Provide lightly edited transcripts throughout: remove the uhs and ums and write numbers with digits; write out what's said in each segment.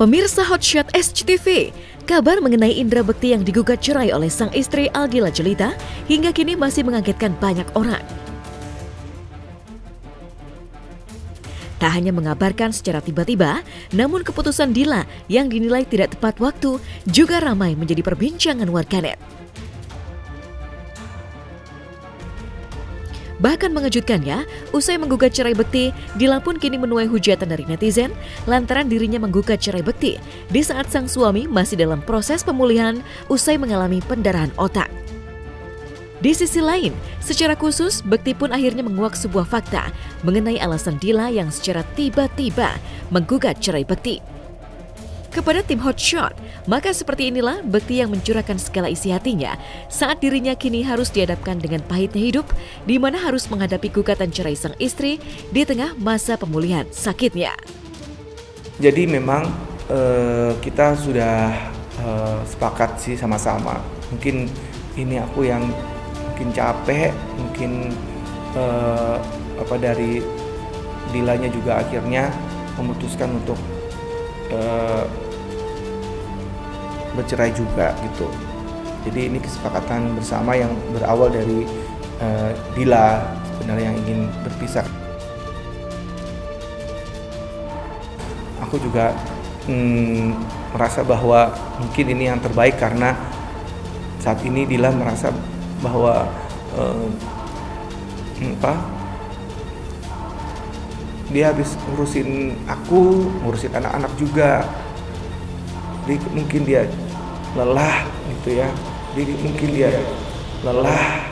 Pemirsa Hotshot SCTV, kabar mengenai Indra Bekti yang digugat cerai oleh sang istri Aldila Jelita hingga kini masih mengagetkan banyak orang. Tak hanya mengabarkan secara tiba-tiba, namun keputusan Dila yang dinilai tidak tepat waktu juga ramai menjadi perbincangan warganet. Bahkan mengejutkannya, usai menggugat cerai Bekti, Dila pun kini menuai hujatan dari netizen lantaran dirinya menggugat cerai Bekti di saat sang suami masih dalam proses pemulihan usai mengalami pendarahan otak. Di sisi lain, secara khusus Bekti pun akhirnya menguak sebuah fakta mengenai alasan Dila yang secara tiba-tiba menggugat cerai Bekti. Kepada tim Hotshot, maka seperti inilah Bekti yang mencurahkan segala isi hatinya saat dirinya kini harus dihadapkan dengan pahitnya hidup, di mana harus menghadapi gugatan cerai sang istri di tengah masa pemulihan sakitnya. Jadi memang kita sudah sepakat sih sama-sama. Mungkin ini aku yang mungkin capek, mungkin dari Dilanya juga akhirnya memutuskan untuk bercerai juga gitu. Jadi ini kesepakatan bersama yang berawal dari Dila sebenarnya yang ingin berpisah. Aku juga merasa bahwa mungkin ini yang terbaik karena saat ini Dila merasa bahwa dia habis ngurusin aku, ngurusin anak-anak juga. Jadi mungkin dia lelah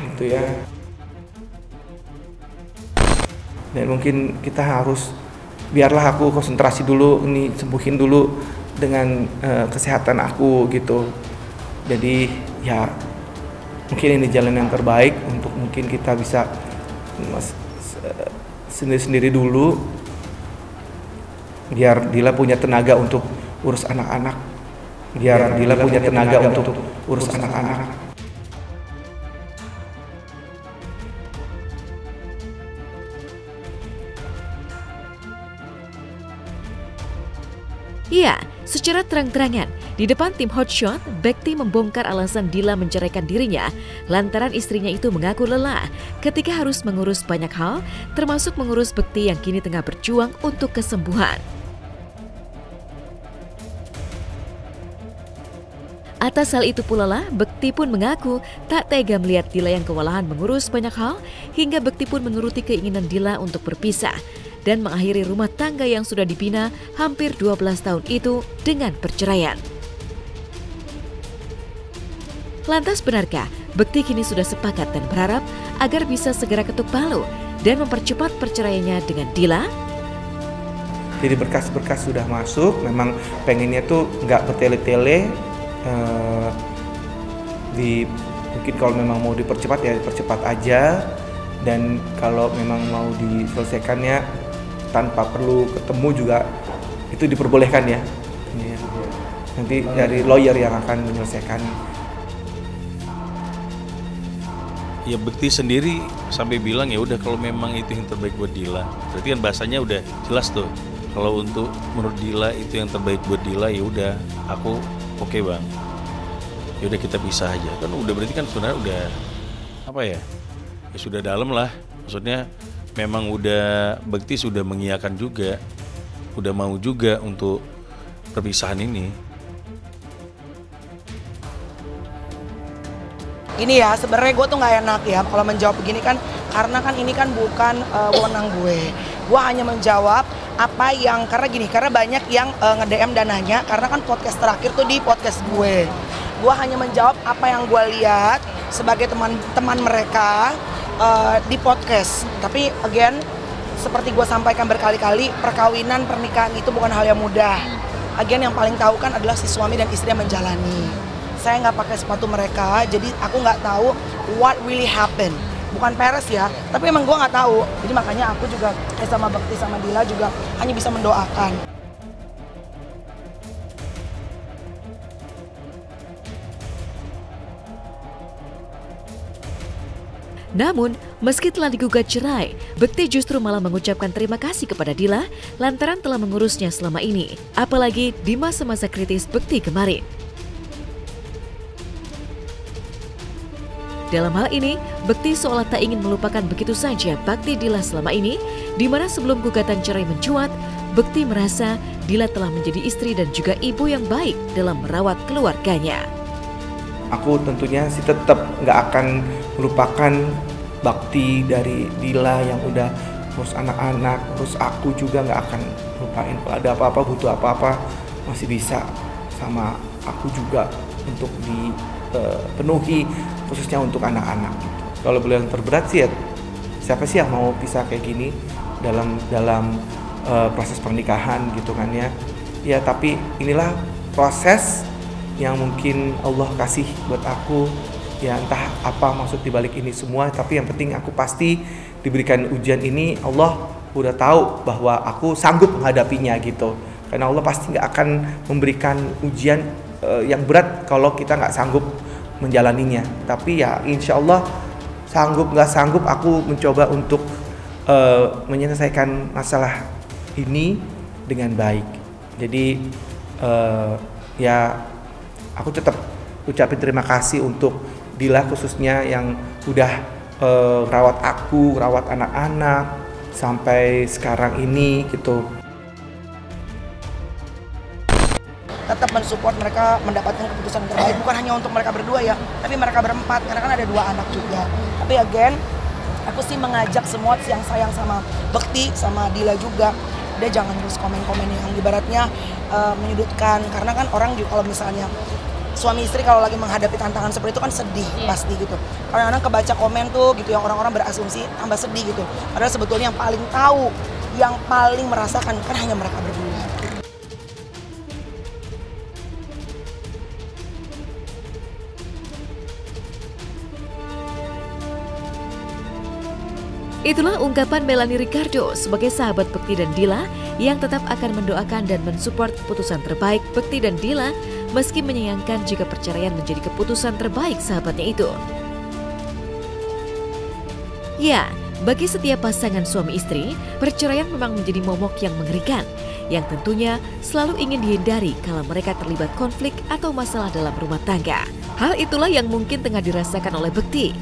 gitu ya. Dan mungkin kita harus biarlah aku konsentrasi dulu, ini sembuhin dulu dengan kesehatan aku gitu. Jadi ya mungkin ini jalan yang terbaik untuk mungkin kita bisa sendiri-sendiri dulu biar Dila punya tenaga untuk urus anak-anak. Ya, secara terang-terangan, di depan tim Hotshot, Bekti membongkar alasan Dila menceraikan dirinya lantaran istrinya itu mengaku lelah ketika harus mengurus banyak hal, termasuk mengurus Bekti yang kini tengah berjuang untuk kesembuhan. Atas hal itu pula lah, Bekti pun mengaku tak tega melihat Dila yang kewalahan mengurus banyak hal, hingga Bekti pun menuruti keinginan Dila untuk berpisah dan mengakhiri rumah tangga yang sudah dibina hampir 12 tahun itu dengan perceraian. Lantas benarkah Bekti kini sudah sepakat dan berharap agar bisa segera ketuk palu dan mempercepat perceraiannya dengan Dila? Jadi berkas-berkas sudah masuk, memang pengennya tuh nggak bertele-tele. Mungkin kalau memang mau dipercepat ya dipercepat aja, dan kalau memang mau diselesaikannya tanpa perlu ketemu juga itu diperbolehkan ya. Nanti dari lawyer yang akan menyelesaikan. Ya Bekti sendiri sampai bilang ya udah kalau memang itu yang terbaik buat Dila, berarti kan bahasanya udah jelas tuh. Kalau untuk menurut Dila itu yang terbaik buat Dila, ya udah aku oke bang, ya udah kita pisah aja. Kan udah berarti kan sebenarnya udah ya sudah dalam lah. Maksudnya memang udah Bekti sudah mengiyakan juga, udah mau juga untuk perpisahan ini. Ini ya sebenarnya gue tuh nggak enak ya kalau menjawab begini kan, karena kan ini kan bukan wewenang gue. Gue hanya menjawab apa yang, karena banyak yang nge-DM dan nanya, karena kan podcast terakhir tuh di podcast gue. Gue hanya menjawab apa yang gue lihat sebagai teman-teman mereka di podcast. Tapi again, seperti gue sampaikan berkali-kali, perkawinan, pernikahan itu bukan hal yang mudah. Again, yang paling tahu kan adalah si suami dan istri yang menjalani. Saya nggak pakai sepatu mereka, jadi aku nggak tahu what really happened. Bukan peres ya, tapi emang gue nggak tahu. Jadi makanya aku juga sama Bekti sama Dila juga hanya bisa mendoakan. Namun, meski telah digugat cerai, Bekti justru malah mengucapkan terima kasih kepada Dila lantaran telah mengurusnya selama ini. Apalagi di masa-masa kritis Bekti kemarin. Dalam hal ini, Bekti seolah tak ingin melupakan begitu saja bakti Dila selama ini, di mana sebelum gugatan cerai mencuat, Bekti merasa Dila telah menjadi istri dan juga ibu yang baik dalam merawat keluarganya. Aku tentunya sih tetap nggak akan melupakan bakti dari Dila yang udah urus anak-anak, urus aku juga nggak akan lupain. Kalau ada apa-apa, butuh apa-apa, masih bisa sama aku juga untuk dipenuhi, khususnya untuk anak-anak. Kalau beliau yang terberat sih ya, siapa sih yang mau pisah kayak gini dalam proses pernikahan gitu kan ya. Ya tapi inilah proses yang mungkin Allah kasih buat aku, ya entah apa maksud dibalik ini semua, tapi yang penting aku pasti diberikan ujian ini, Allah udah tahu bahwa aku sanggup menghadapinya gitu, karena Allah pasti nggak akan memberikan ujian yang berat kalau kita nggak sanggup menjalaninya. Tapi ya insya Allah sanggup nggak sanggup aku mencoba untuk menyelesaikan masalah ini dengan baik. Jadi ya aku tetap ucapin terima kasih untuk Dila khususnya yang udah rawat aku, rawat anak-anak sampai sekarang ini gitu. Tetap mensupport mereka mendapatkan keputusan terbaik, bukan hanya untuk mereka berdua ya, tapi mereka berempat, karena kan ada 2 anak juga. Tapi again, aku sih mengajak semua yang sayang sama Bekti, sama Dila juga, dia jangan terus komen-komen yang ibaratnya menyudutkan, karena kan orang juga kalau misalnya suami istri kalau lagi menghadapi tantangan seperti itu kan sedih pasti gitu. Kadang-kadang kebaca komen tuh gitu yang orang-orang berasumsi tambah sedih gitu. Padahal sebetulnya yang paling tahu, yang paling merasakan kan hanya mereka berdua. Itulah ungkapan Melanie Ricardo sebagai sahabat Bekti dan Dila yang tetap akan mendoakan dan mensupport keputusan terbaik Bekti dan Dila meski menyayangkan jika perceraian menjadi keputusan terbaik sahabatnya itu. Ya, bagi setiap pasangan suami istri, perceraian memang menjadi momok yang mengerikan, yang tentunya selalu ingin dihindari kalau mereka terlibat konflik atau masalah dalam rumah tangga. Hal itulah yang mungkin tengah dirasakan oleh Bekti.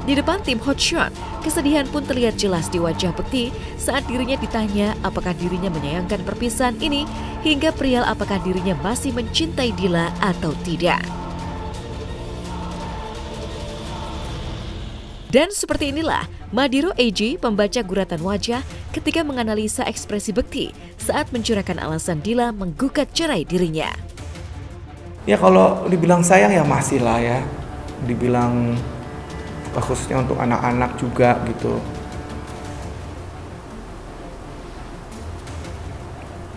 Di depan tim Hotshot, kesedihan pun terlihat jelas di wajah Bekti saat dirinya ditanya apakah dirinya menyayangkan perpisahan ini hingga perihal apakah dirinya masih mencintai Dila atau tidak. Dan seperti inilah Madiro AG pembaca guratan wajah ketika menganalisa ekspresi Bekti saat mencurahkan alasan Dila menggugat cerai dirinya. Ya kalau dibilang sayang ya masih lah ya, dibilang khususnya untuk anak-anak juga gitu.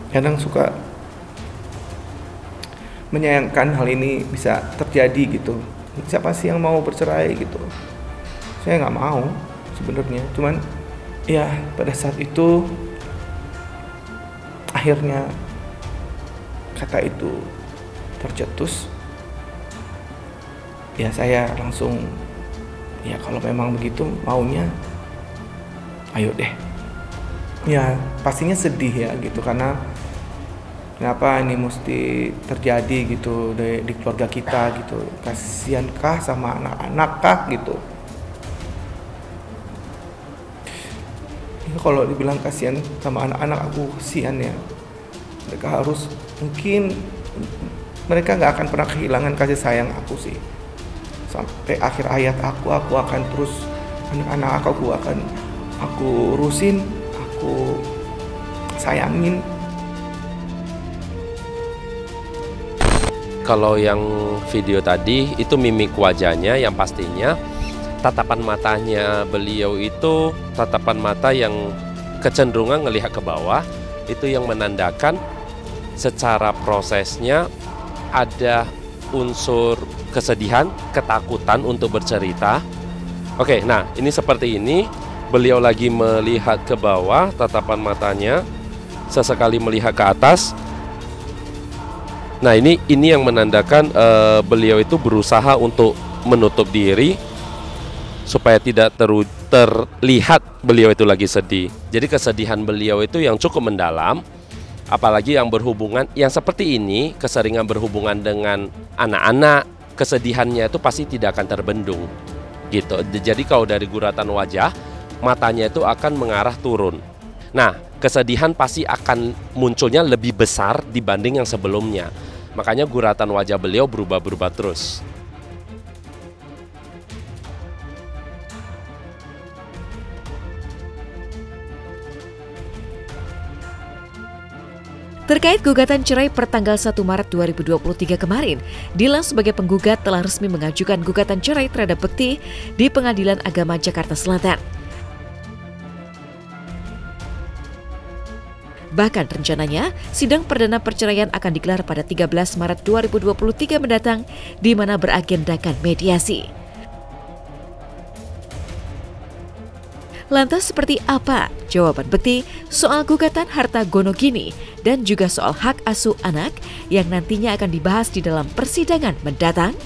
Kadang suka menyayangkan hal ini bisa terjadi gitu. Siapa sih yang mau bercerai gitu? Saya nggak mau sebenarnya. Cuman ya pada saat itu akhirnya kata itu tercetus. Ya saya langsung, ya kalau memang begitu maunya, ayo deh. Ya pastinya sedih ya gitu, karena kenapa ini mesti terjadi gitu di keluarga kita gitu. Kasihan kah sama anak-anak kah gitu. Ya, kalau dibilang kasihan sama anak-anak, aku kasihan ya. Mereka harus, mungkin mereka gak akan pernah kehilangan kasih sayang aku sih. Sampai akhir hayat aku akan terus, anak-anak aku urusin, aku sayangin. Kalau yang video tadi itu mimik wajahnya, yang pastinya tatapan matanya beliau itu tatapan mata yang kecenderungan ngelihat ke bawah, itu yang menandakan secara prosesnya ada unsur kesedihan, ketakutan untuk bercerita. Oke, nah ini seperti ini, beliau lagi melihat ke bawah, tatapan matanya sesekali melihat ke atas. Nah ini yang menandakan beliau itu berusaha untuk menutup diri supaya tidak terlihat beliau itu lagi sedih. Jadi kesedihan beliau itu yang cukup mendalam, apalagi yang berhubungan, yang seperti ini, keseringan berhubungan dengan anak-anak, kesedihannya itu pasti tidak akan terbendung gitu. Jadi kalau dari guratan wajah, matanya itu akan mengarah turun. Nah, kesedihan pasti akan munculnya lebih besar dibanding yang sebelumnya. Makanya guratan wajah beliau berubah-berubah terus. Terkait gugatan cerai pertanggal 1 Maret 2023 kemarin, Dila sebagai penggugat telah resmi mengajukan gugatan cerai terhadap Bekti di Pengadilan Agama Jakarta Selatan. Bahkan rencananya, sidang perdana perceraian akan digelar pada 13 Maret 2023 mendatang, di mana beragendakan mediasi. Lantas seperti apa jawaban Bekti soal gugatan harta gonogini dan juga soal hak asuh anak yang nantinya akan dibahas di dalam persidangan mendatang?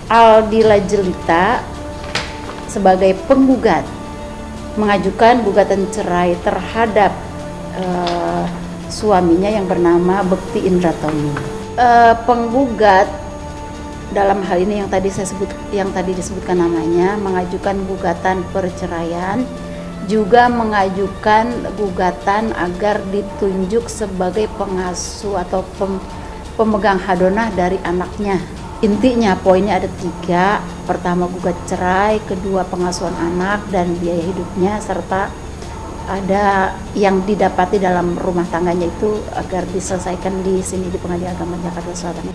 Aldila Jelita sebagai penggugat mengajukan gugatan cerai terhadap suaminya yang bernama Bekti Indratomi. Penggugat dalam hal ini yang tadi disebutkan namanya mengajukan gugatan perceraian, juga mengajukan gugatan agar ditunjuk sebagai pengasuh atau pemegang hadonah dari anaknya. Intinya poinnya ada 3. Pertama gugat cerai, kedua pengasuhan anak dan biaya hidupnya, serta ada yang didapati dalam rumah tangganya itu agar diselesaikan di sini di Pengadilan Agama Jakarta Selatan.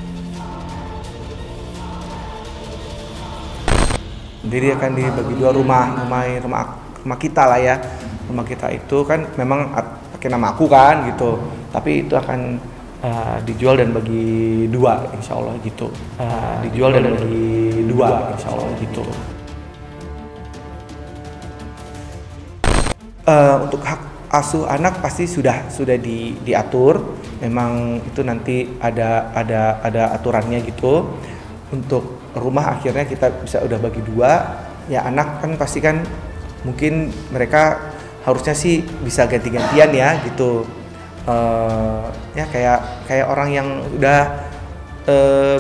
Jadi akan dibagi 2 rumah kita lah ya. Rumah kita itu kan memang pakai nama aku kan gitu. Tapi itu akan dijual dan bagi 2 insya Allah gitu. Dijual dan bagi 2 insya Allah gitu. Untuk hak asuh anak pasti sudah diatur. Memang itu nanti ada aturannya gitu. Untuk rumah akhirnya kita bisa udah bagi 2. Ya anak kan pasti kan mungkin mereka harusnya sih bisa ganti-gantian ya gitu. Ya kayak orang yang udah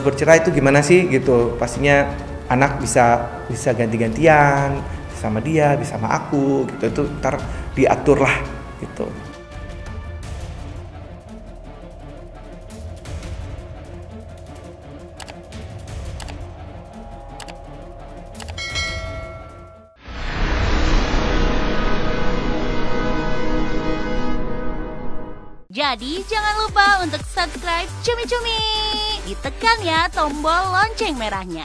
bercerai itu gimana sih gitu. Pastinya anak bisa ganti-gantian sama dia, bisa sama aku gitu. Itu ntar diatur lah gitu. Jadi jangan lupa untuk subscribe Cumi Cumi. Ditekan ya tombol lonceng merahnya.